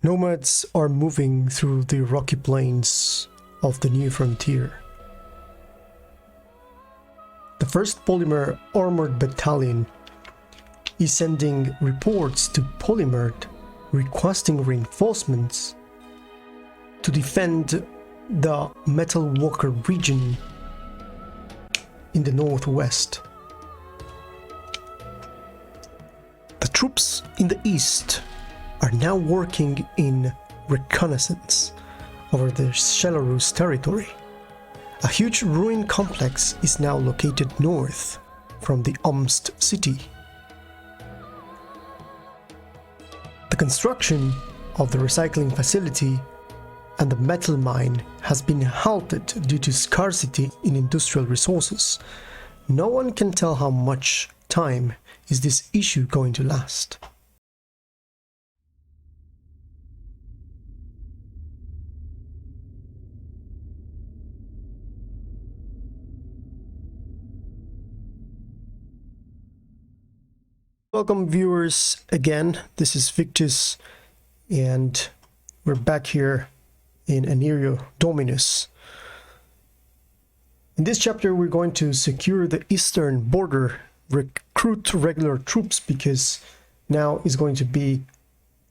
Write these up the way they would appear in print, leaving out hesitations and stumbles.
Nomads are moving through the rocky plains of the new frontier. The 1st Polymer Armored Battalion is sending reports to Polymerd requesting reinforcements to defend the Metal Walker region in the northwest. The troops in the east are now working in reconnaissance over the Shelarus territory. A huge ruin complex is now located north from the Omst city. The construction of the recycling facility and the metal mine has been halted due to scarcity in industrial resources. No one can tell how much time is this issue going to last. Welcome viewers again, this is Victus and we're back here in Anerio Dominus. In this chapter we're going to secure the eastern border, recruit regular troops, because now is going to be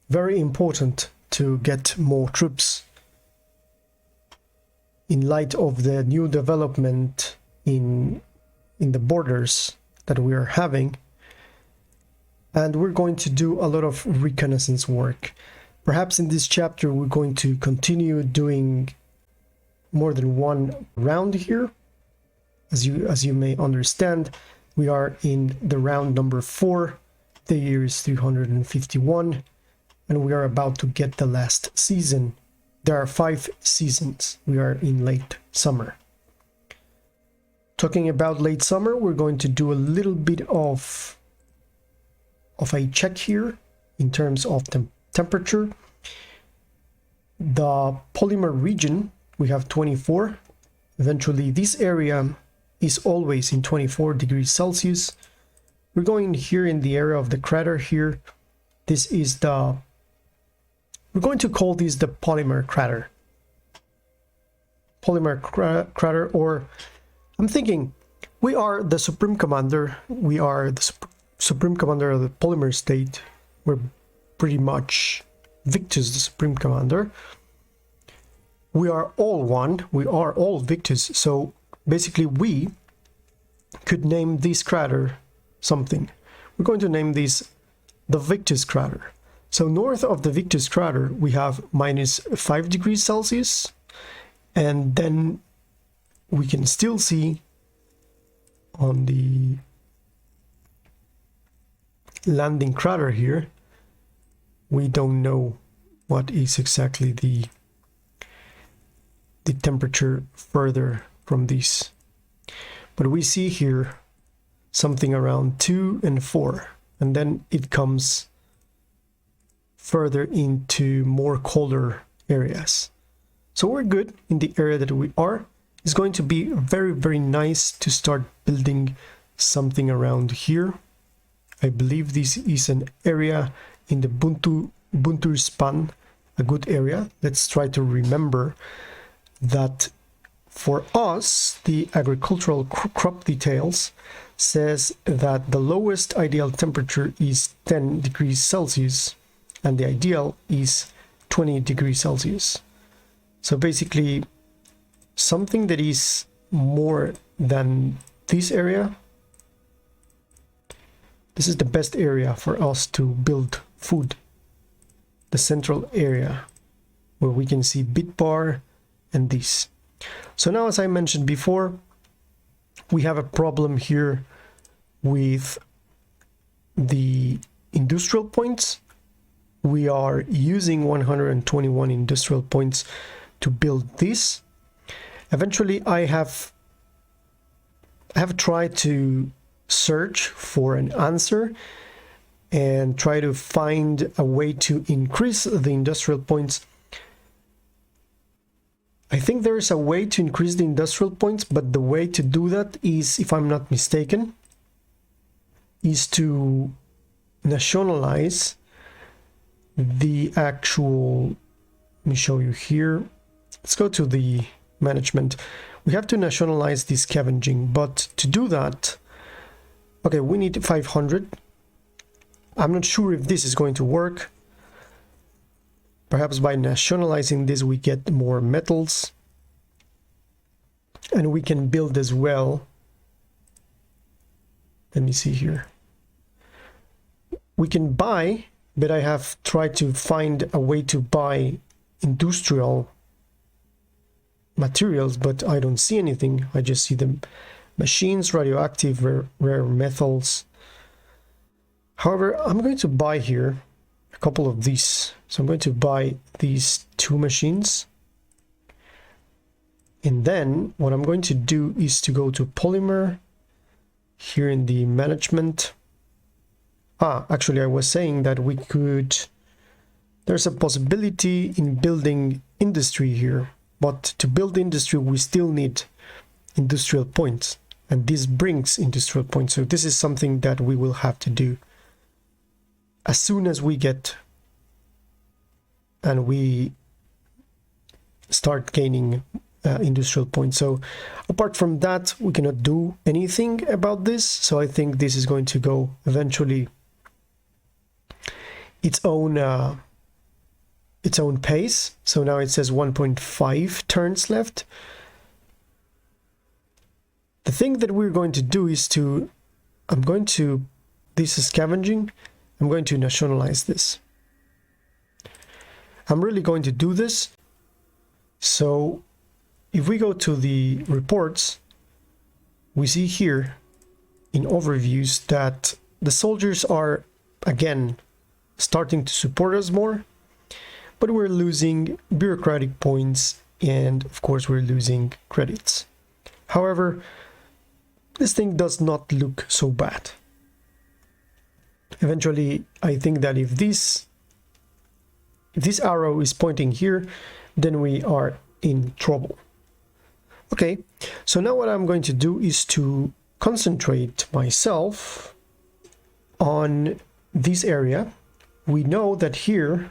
very important to get more troops in light of the new development in the borders that we are having. And we're going to do a lot of reconnaissance work. Perhaps in this chapter we're going to continue doing more than one round here. As you may understand, we are in the round number 4. The year is 351, and we are about to get the last season. There are 5 seasons. We are in late summer. Talking about late summer, we're going to do a little bit of a check here in terms of the temperature. The Polymer region, we have 24. Eventually this area is always in 24 degrees Celsius. We're going here in the area of the crater here. This is we're going to call this the Polymer crater. Polymer crater, or I'm thinking we are the Supreme Commander. We are the Supreme Commander of the Polymer state. We're pretty much Victus, the Supreme Commander. We are all one. We are all Victus. So basically we could name this crater something. We're going to name this the Victus crater. So north of the Victus crater we have -5 degrees Celsius, and then we can still see on the landing crater here, we don't know what is exactly the temperature further from this, but we see here something around 2 and 4, and then it comes further into more colder areas. So we're good in the area that we are. It's going to be very nice to start building something around here. I believe this is an area in the Buntur span, a good area. Let's try to remember that for us, the agricultural crop details says that the lowest ideal temperature is 10 degrees Celsius and the ideal is 20 degrees Celsius. So basically something that is more than this area, this is the best area for us to build food. The central area where we can see Bitbar and this. So now, as I mentioned before, we have a problem here with the industrial points. We are using 121 industrial points to build this. Eventually I have tried to search for an answer and try to find a way to increase the industrial points. I think there is a way to increase the industrial points, but the way to do that is, if I'm not mistaken, is to nationalize the actual, let me show you here. Let's go to the management. We have to nationalize the scavenging, but to do that, okay, we need 500. I'm not sure if this is going to work. Perhaps by nationalizing this we get more metals, and we can build as well. Let me see here. We can buy, but I have tried to find a way to buy industrial materials, but I don't see anything. I just see the machines, radioactive, rare metals. However, I'm going to buy here a couple of these. So I'm going to buy these 2 machines. And then what I'm going to do is to go to polymer here in the management. Actually, I was saying that we could, there's a possibility in building industry here, but to build industry we still need industrial points, and this brings industrial points. So this is something that we will have to do as soon as we get and we start gaining industrial points. So apart from that, we cannot do anything about this. So I think this is going to go eventually its own pace. So now it says 1.5 turns left. The thing that we're going to do is to, this is scavenging, I'm going to nationalize this. I'm really going to do this. So if we go to the reports, we see here in overviews that the soldiers are again starting to support us more, but we're losing bureaucratic points, and of course we're losing credits. However, this thing does not look so bad. Eventually, I think that if this arrow is pointing here, then we are in trouble. Okay, so now what I'm going to do is to concentrate myself on this area. We know that here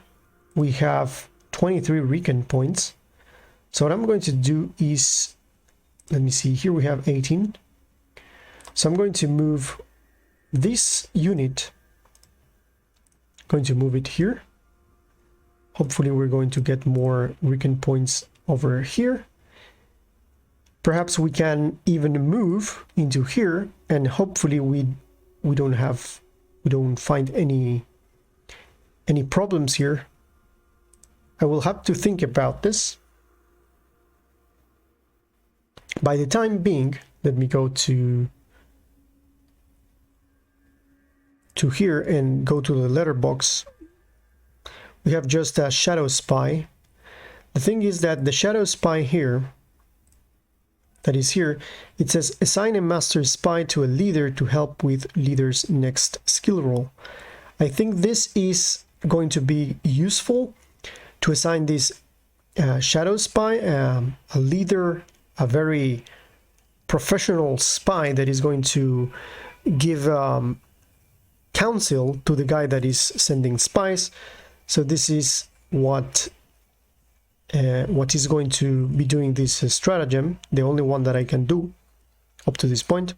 we have 23 recon points. So what I'm going to do is, let me see, here we have 18. So I'm going to move this unit, going to move it here. Hopefully we're going to get more recon points over here. Perhaps we can even move into here, and hopefully we don't find any problems here. I will have to think about this. By the time being, let me go to here and go to the letterbox. We have just a shadow spy. The thing is that the shadow spy here, that is here, it says assign a master spy to a leader to help with leader's next skill roll. I think this is going to be useful to assign this shadow spy, a leader, a very professional spy that is going to give counsel to the guy that is sending spies. So this is what is going to be doing this stratagem, the only one that I can do up to this point.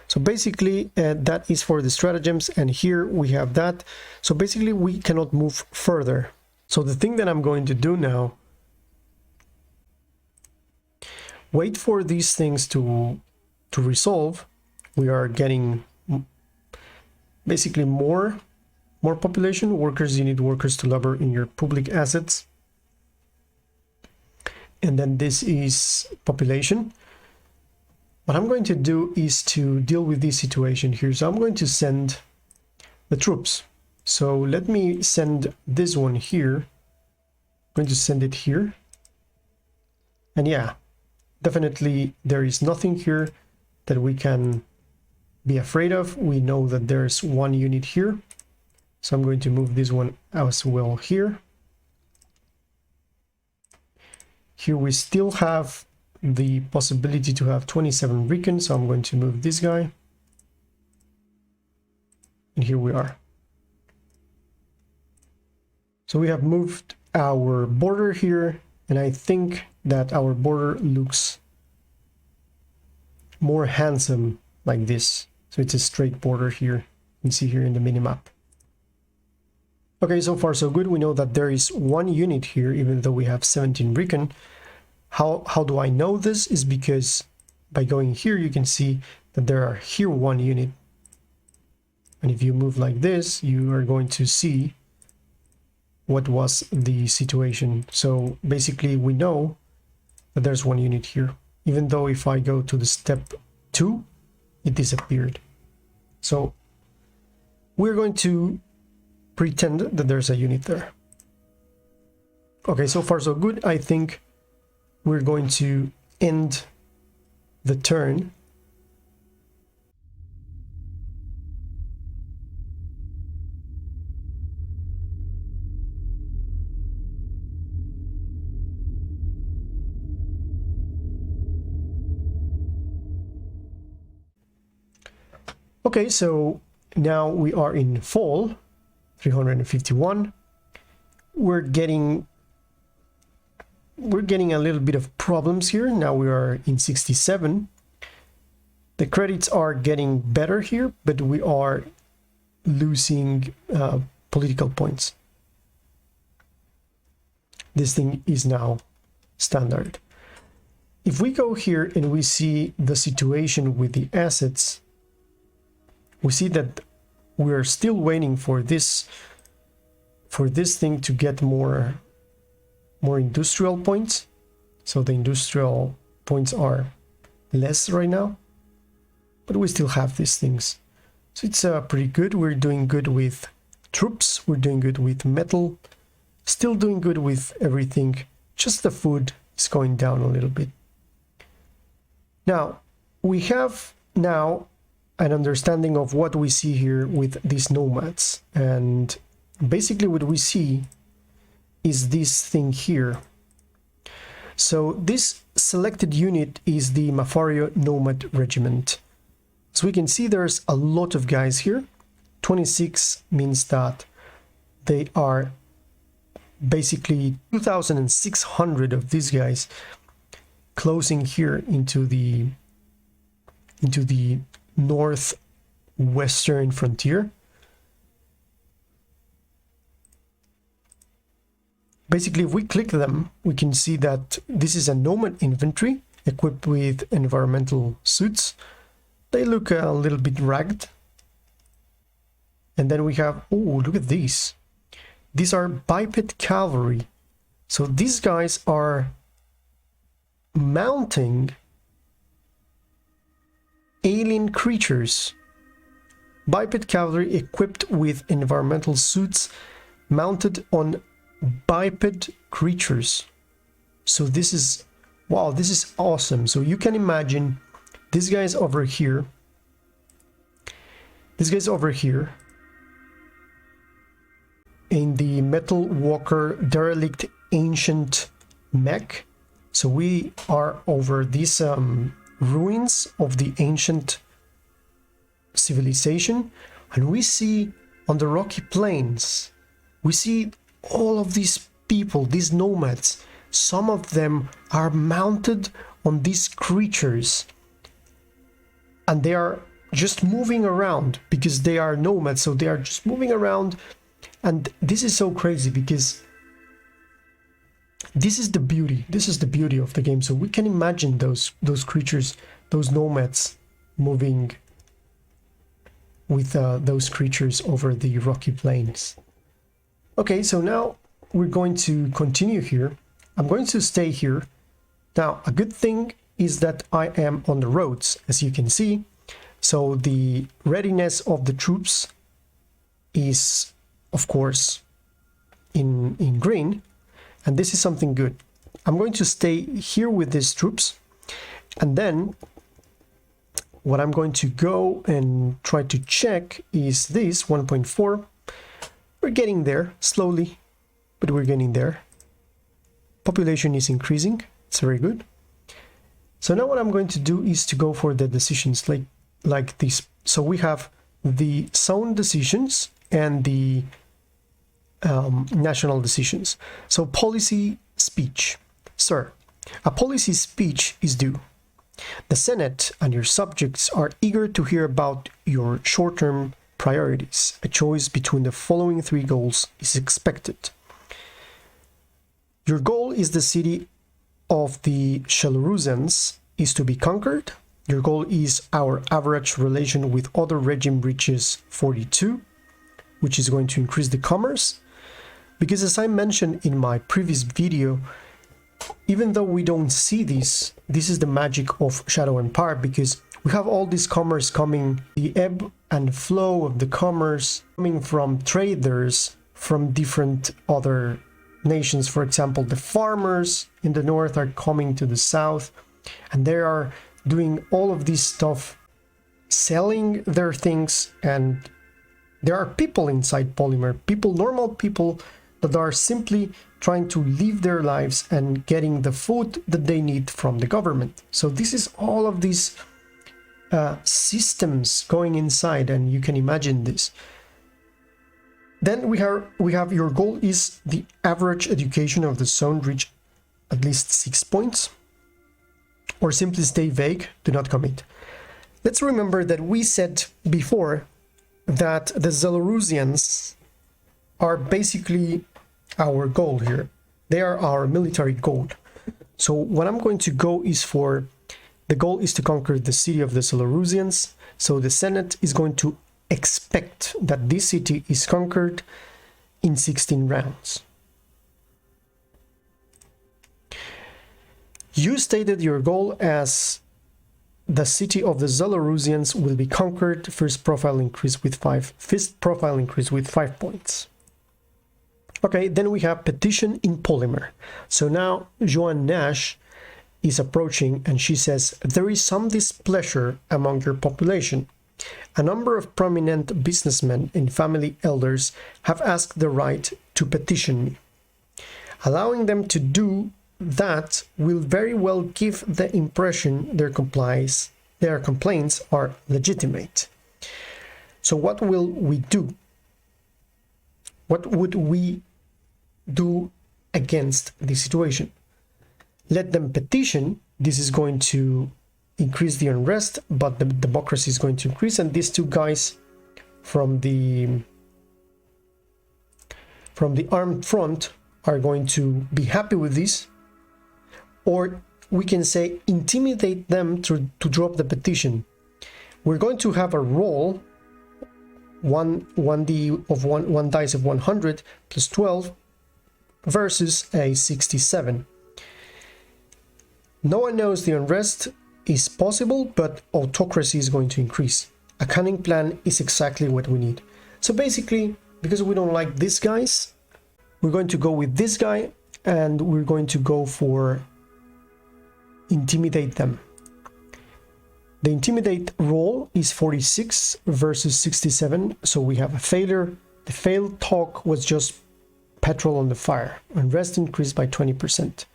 So basically that is for the stratagems, and here we have that. So basically we cannot move further. So the thing that I'm going to do now, wait for these things to resolve. We are getting basically more population. Workers, you need workers to labor in your public assets. And then this is population. What I'm going to do is to deal with this situation here. So I'm going to send the troops. So let me send this one here. I'm going to send it here. And yeah, definitely there is nothing here that we can be afraid of. We know that there's one unit here. So I'm going to move this one as well here. Here we still have the possibility to have 27 recon, so I'm going to move this guy. And here we are. So we have moved our border here, and I think that our border looks more handsome like this. So it's a straight border here. You can see here in the minimap. Okay, so far so good. We know that there is one unit here, even though we have 17 recon. How do I know this? Is because by going here, you can see that there are here one unit. And if you move like this, you are going to see what was the situation. So basically, we know that there's one unit here. Even though if I go to the step 2, it disappeared. So we're going to pretend that there's a unit there. Okay, so far so good. I think we're going to end the turn. Okay, so now we are in fall, 351. We're getting a little bit of problems here. Now we are in 67. The credits are getting better here, but we are losing political points. This thing is now standard. If we go here and we see the situation with the assets, we see that we're still waiting for this thing to get more industrial points. So the industrial points are less right now, but we still have these things. So it's pretty good. We're doing good with troops. We're doing good with metal. Still doing good with everything. Just the food is going down a little bit. Now, we have now an understanding of what we see here with these nomads. And basically what we see is this thing here. So this selected unit is the Mafario Nomad Regiment. So we can see there's a lot of guys here. 26 means that they are basically 2,600 of these guys closing here into the northwestern frontier. Basically, if we click them, we can see that this is a nomad infantry equipped with environmental suits. They look a little bit ragged. And then we have, oh, look at these. These are biped cavalry. So these guys are mounting alien creatures. Biped cavalry equipped with environmental suits mounted on biped creatures. So this is, wow, this is awesome. So you can imagine these guys over here, in the Metal Walker Derelict Ancient Mech. So we are over these ruins of the ancient civilization, and we see on the rocky plains, we see all of these people, these nomads. Some of them are mounted on these creatures, and they are just moving around because they are nomads, so they are just moving around. And this is so crazy because this is the beauty of the game. So we can imagine those creatures, those nomads moving with those creatures over the rocky plains. Okay, so now we're going to continue here. I'm going to stay here. Now, a good thing is that I am on the roads, as you can see. So the readiness of the troops is, of course, in green. And this is something good. I'm going to stay here with these troops. And then what I'm going to go and try to check is this 1.4. We're getting there slowly, but we're getting there. Population is increasing. It's very good. So now what I'm going to do is to go for the decisions like this. So we have the zone decisions and the national decisions. So policy speech. Sir, a policy speech is due. The Senate and your subjects are eager to hear about your short-term priorities. A choice between the following three goals is expected. Your goal is the city of the Shaloruzans is to be conquered. Your goal is our average relation with other regime reaches 42, which is going to increase the commerce. Because as I mentioned in my previous video, even though we don't see this is the magic of Shadow Empire, because we have all this commerce coming, the ebb and flow of the commerce coming from traders from different other nations. For example, the farmers in the north are coming to the south, and they are doing all of this stuff, selling their things, and there are people inside Polymer, normal people that are simply trying to live their lives and getting the food that they need from the government. So this is all of these systems going inside, and you can imagine this. Then we have your goal is the average education of the zone reach at least 6 points, or simply stay vague, do not commit. Let's remember that we said before that the Zelarusians are basically our goal here. They are our military goal. So what I'm going to go is for, the goal is to conquer the city of the Zelarusians. So the Senate is going to expect that this city is conquered in 16 rounds. You stated your goal as the city of the Zelarusians will be conquered. First profile increase with 5. Fifth profile increase with 5 points. Okay, then we have petition in Polymer. So now Joan Nash is approaching and she says, there is some displeasure among your population. A number of prominent businessmen and family elders have asked the right to petition me. Allowing them to do that will very well give the impression their complaints are legitimate. So what will we do? What would we do against this situation? Let them petition. This is going to increase the unrest, but the democracy is going to increase, and these two guys from the armed front are going to be happy with this. Or we can say intimidate them to drop the petition. We're going to have a roll, one dice of 100 plus 12 versus a 67. No one knows the unrest is possible, but autocracy is going to increase. A cunning plan is exactly what we need. So basically, because we don't like these guys, we're going to go with this guy, and we're going to go for intimidate them. The intimidate roll is 46 versus 67, so we have a failure. The failed talk was just petrol on the fire. Unrest increased by 20%.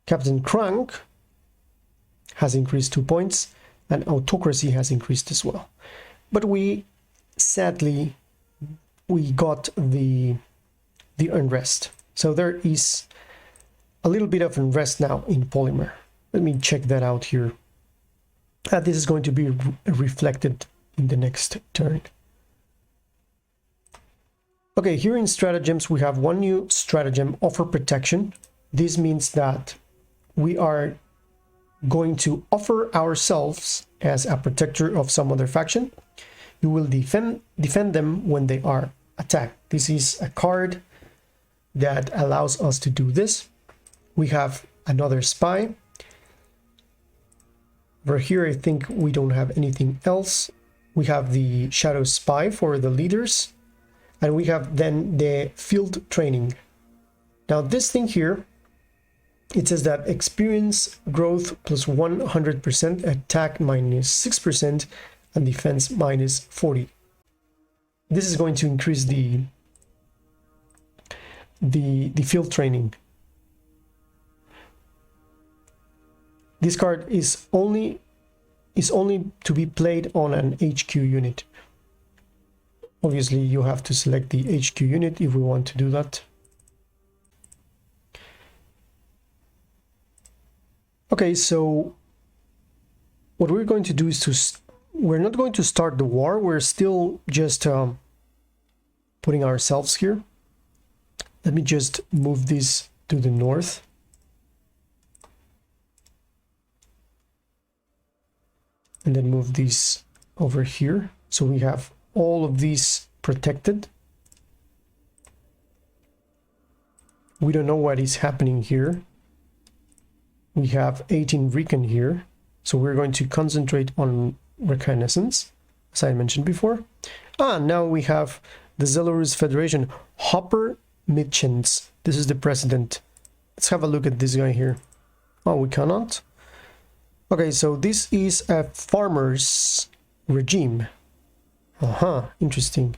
Captain Crank has increased 2 points, and autocracy has increased as well. But sadly, we got the unrest. So there is a little bit of unrest now in Polymer. Let me check that out here. This is going to be reflected in the next turn. Okay, here in stratagems, we have one new stratagem, offer protection. This means that we are going to offer ourselves as a protector of some other faction. You will defend them when they are attacked. This is a card that allows us to do this. We have another spy. Over here, I think we don't have anything else. We have the Shadow Spy for the leaders, and we have then the field training. Now this thing here, it says that experience growth plus 100%, attack minus 6%, and defense minus 40. This is going to increase the field training. This card is only to be played on an HQ unit. Obviously, you have to select the HQ unit if we want to do that. Okay, so what we're going to do is we're not going to start the war. We're still just putting ourselves here. Let me just move this to the north. And then move these over here. So we have all of these protected. We don't know what is happening here. We have 18 recon here. So we're going to concentrate on reconnaissance, as I mentioned before. Now we have the Zelarus Federation. Hopper Mitchens. This is the president. Let's have a look at this guy here. Oh, we cannot. Okay, so this is a farmer's regime. Interesting.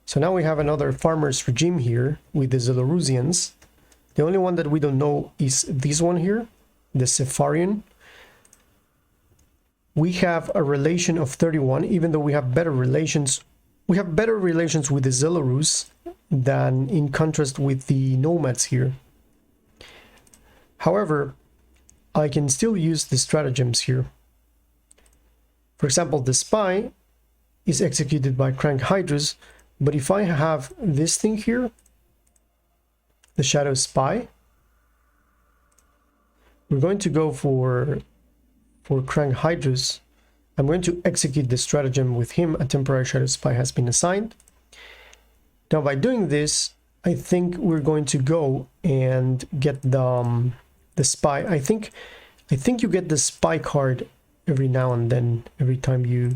So now we have another farmer's regime here with the Zelarusians. The only one that we don't know is this one here, the Sepharian. We have a relation of 31, even though we have better relations. We have better relations with the Zelarus than in contrast with the nomads here. However, I can still use the stratagems here. For example, the spy is executed by Crank Hydrus, but if I have this thing here, the Shadow Spy, we're going to go for Crank Hydrus. I'm going to execute the stratagem with him. A temporary Shadow Spy has been assigned. Now by doing this, I think we're going to go and get the spy. I think you get the spy card every now and then, every time you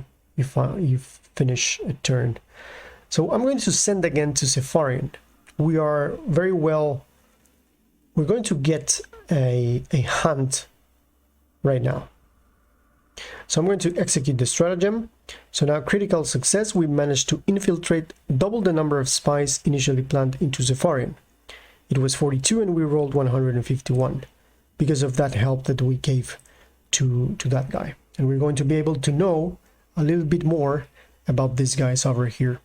finish a turn. So I'm going to send again to Sepharian. We are very well. We're going to get a hunt right now. So I'm going to execute the stratagem. So now critical success. We managed to infiltrate double the number of spies initially planned into Sepharian. It was 42 and we rolled 151 because of that help that we gave to that guy. And we're going to be able to know a little bit more about these guys over here.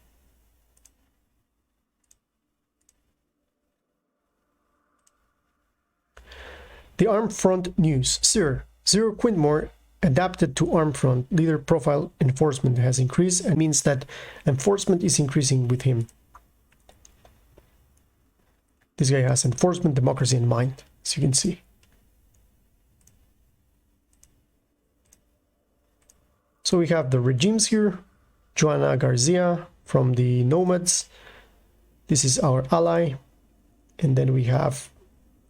The Armed Front news. Sir, Zero Quintmore adapted to Armed Front. Leader profile enforcement has increased and means that enforcement is increasing with him. This guy has enforcement, democracy in mind, as you can see. So we have the regimes here. Joanna Garcia from the Nomads. This is our ally. And then we have,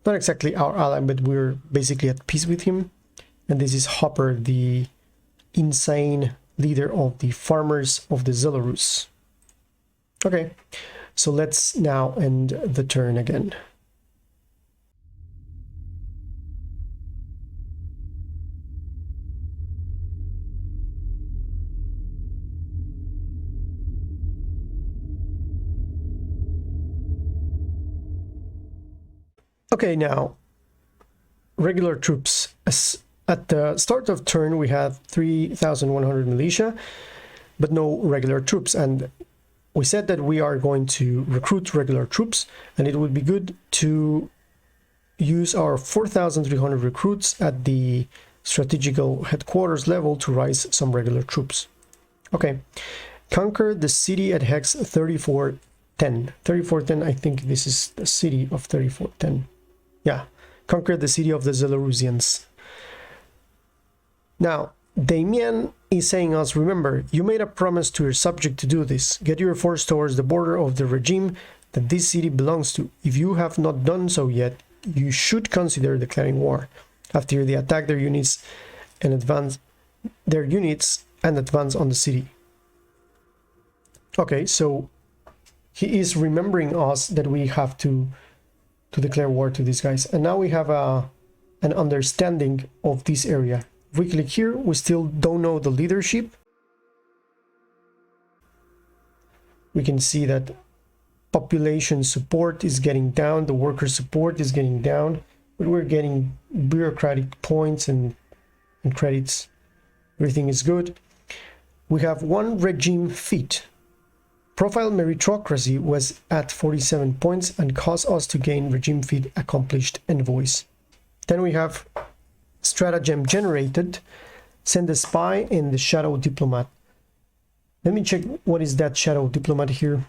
not exactly our ally, but we're basically at peace with him. And this is Hopper, the insane leader of the farmers of the Zelarus. Okay, so let's now end the turn again. Okay, now, regular troops. At the start of turn, we had 3,100 militia, but no regular troops. And we said that we are going to recruit regular troops, and it would be good to use our 4,300 recruits at the strategical headquarters level to rise some regular troops. Okay, conquer the city at hex 3410. 3410, I think this is the city of 3410. Yeah, conquer the city of the Zelarusians. Now, Damien is saying us, remember, you made a promise to your subject to do this. Get your force towards the border of the regime that this city belongs to. If you have not done so yet, you should consider declaring war. After they attack their units and advance on the city. Okay, so he is remembering us that we have to declare war to these guys. And now we have an understanding of this area. If we click here, we still don't know the leadership. We can see that population support is getting down, the worker support is getting down, but we're getting bureaucratic points and credits. Everything is good. We have one regime feat. profile meritocracy was at 47 points and caused us to gain regime feed accomplished envoys. Then we have stratagem generated, send a spy, and the shadow diplomat. Let me check what is that shadow diplomat here.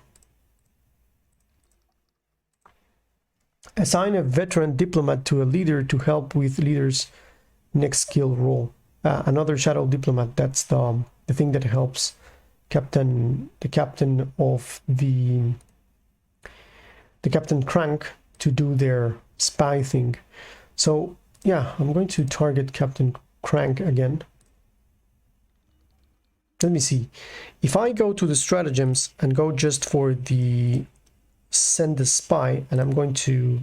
Assign a veteran diplomat to a leader to help with leader's next skill roll. Another shadow diplomat, that's the thing that helps the captain of the Captain Crank to do their spy thing. So yeah, I'm going to target Captain Crank again. Let me see. If I go to the stratagems and go just for the send a spy, and I'm going to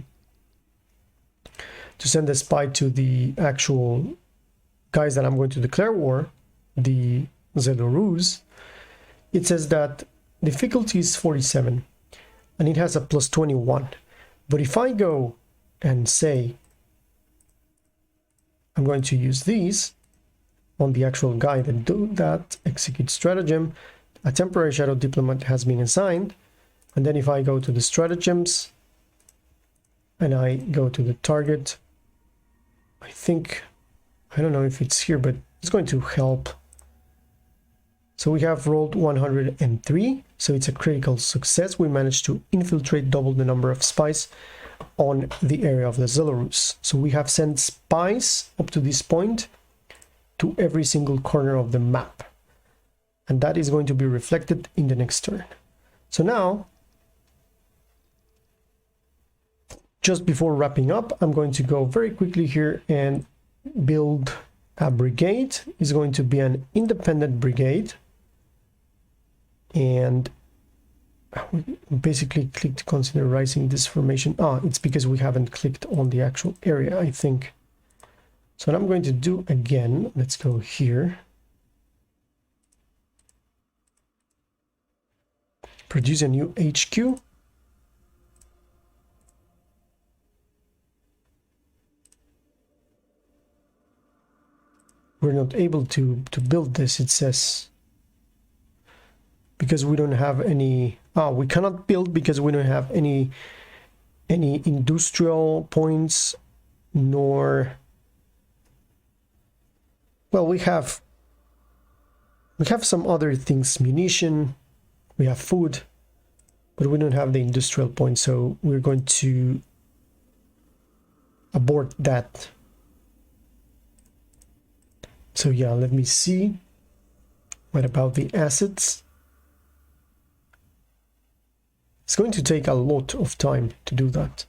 send a spy to the actual guys that I'm going to declare war, the Zelorus, it says that difficulty is 47 and it has a plus 21. But if I go and say I'm going to use these on the actual guy that do that, execute stratagem, a temporary shadow diplomat has been assigned. And then if I go to the stratagems and I go to the target, I think, I don't know if it's here, but it's going to help. So we have rolled 103, so it's a critical success. We managed to infiltrate double the number of spies on the area of the Zelorus. So we have sent spies up to this point to every single corner of the map. And that is going to be reflected in the next turn. So now, just before wrapping up, I'm going to go very quickly here and build a brigade. It's going to be an independent brigade. And we basically clicked consider rising this formation. It's because we haven't clicked on the actual area, I think. So what I'm going to do again, let's go here. Produce a new HQ. We're not able to build this, it says, because we don't have any. We cannot build because we don't have any industrial points, nor, well, we have some other things, munition, we have food, but we don't have the industrial points, so we're going to abort that. So yeah, let me see. What about the assets? It's going to take a lot of time to do that.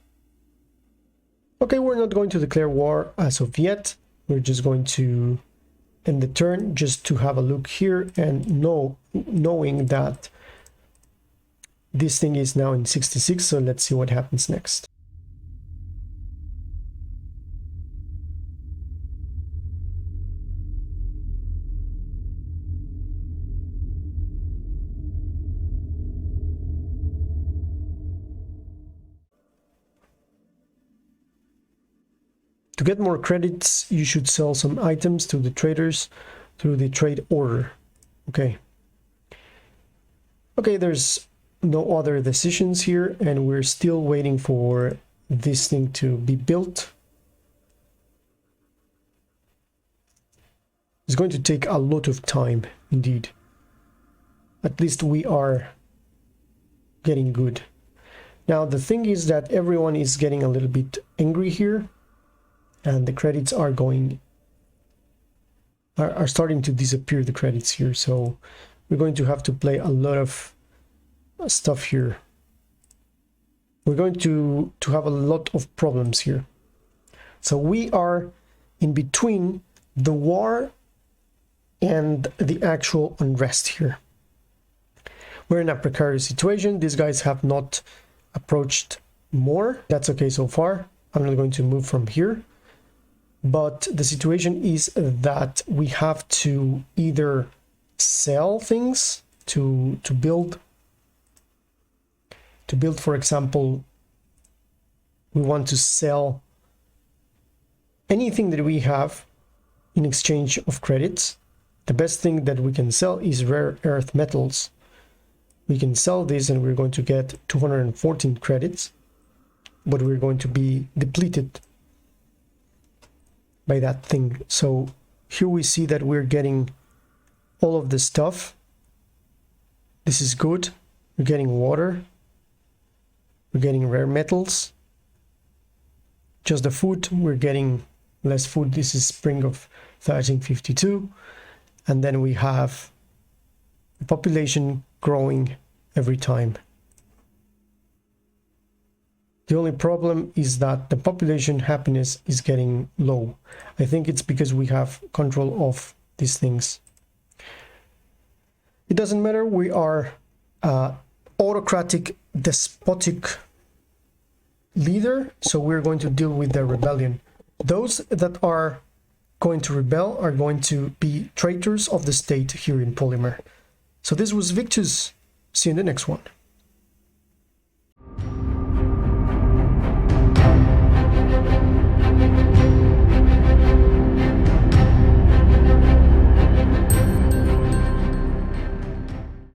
Okay, we're not going to declare war as of yet. We're just going to end the turn just to have a look here and knowing that this thing is now in 66. So let's see what happens next. To get more credits, you should sell some items to the traders through the trade order. Okay. Okay, there's no other decisions here, and we're still waiting for this thing to be built. It's going to take a lot of time, indeed. At least we are getting good. Now, the thing is that everyone is getting a little bit angry here. And the credits are starting to disappear, the credits here. So we're going to have to play a lot of stuff here. We're going to have a lot of problems here. So we are in between the war and the actual unrest here. We're in a precarious situation. These guys have not approached more. That's okay so far. I'm not going to move from here. But the situation is that we have to either sell things to build, for example, we want to sell anything that we have in exchange of credits. The best thing that we can sell is rare earth metals, we can sell this and we're going to get 214 credits, but we're going to be depleted by that thing. So here we see that we're getting all of the stuff. This is good. We're getting water. We're getting rare metals. Just the food, we're getting less food. This is spring of 1352. And then we have the population growing every time. The only problem is that the population happiness is getting low. I think it's because we have control of these things. It doesn't matter, we are autocratic, despotic leader, so we're going to deal with the rebellion. Those that are going to rebel are going to be traitors of the state here in Polymer. So this was Victus. See you in the next one.